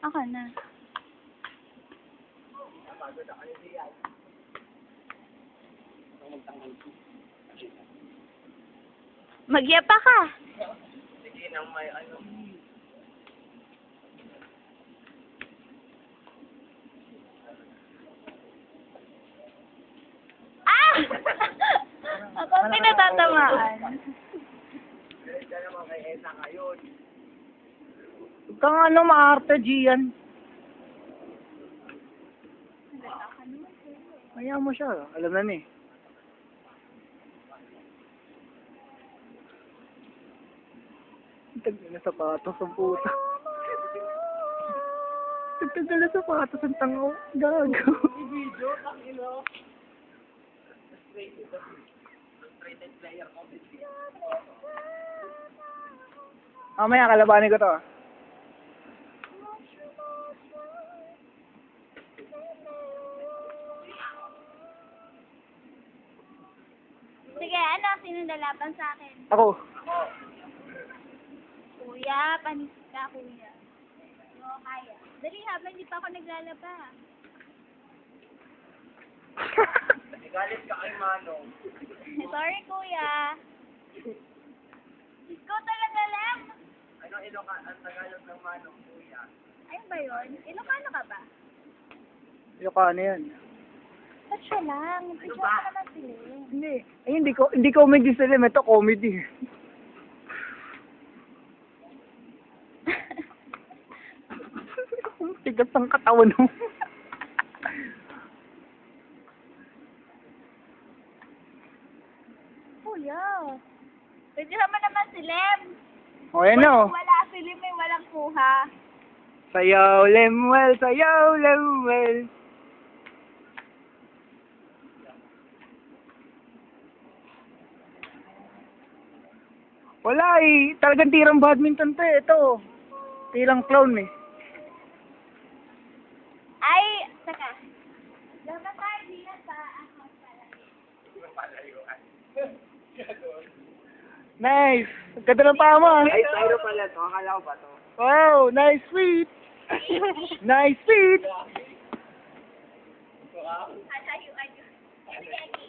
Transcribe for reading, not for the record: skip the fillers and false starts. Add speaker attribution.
Speaker 1: Ako na. Magyapa ka.
Speaker 2: Sige nang may ano.
Speaker 1: Ah! Ako ang pinatatamaan.
Speaker 2: Diyan naman kay Esa ngayon.
Speaker 3: Huwag kang ano, maarte, Gian. Kaya mo siya. Alam na ni. Tagal na sapatos ang puta. Tagal na sapatos ang tangaw. Gago.
Speaker 2: Video, takino. Frustrated player comedy.
Speaker 3: Mamaya, kalabanin ko to.
Speaker 1: Sige, ano? Sino lalaban sa akin?
Speaker 3: Ako.
Speaker 1: Kuya, panis ka, kuya. Oo, kaya. Dali, habang hindi pa ako naglalaba.
Speaker 2: Galit ka kay Manong.
Speaker 1: Sorry, kuya. Ikaw talaga lang.
Speaker 2: Ano ang Tagalog ng Manong, kuya?
Speaker 1: Ayun ba yun? Ilocano ka ba?
Speaker 3: Ilocano yan.
Speaker 1: Ba't siya lang? Picture
Speaker 2: ba?
Speaker 1: ka naman sila.
Speaker 3: Hindi. Ay, hindi comedy sila. Ito comedy. Tigas ang katawan mo.
Speaker 1: Kuya. Pwede naman si Lem.
Speaker 3: O, yan o.
Speaker 1: Wala si Lem, may walang kuha.
Speaker 3: Sayaw, Lemuel. Sayaw, Lemuel. Wala eh. Talagang tirang badminton to eh. Ito. Tirang clown eh.
Speaker 1: Ay, saka. Dapat tayo diyan sa ahos pala.
Speaker 3: Nice. Ganda ng paa mo.
Speaker 2: Ay, tayo pala to. Akala ko ba to?
Speaker 3: Wow, nice feet. Nice feet.
Speaker 1: Ay, tayo. Sige,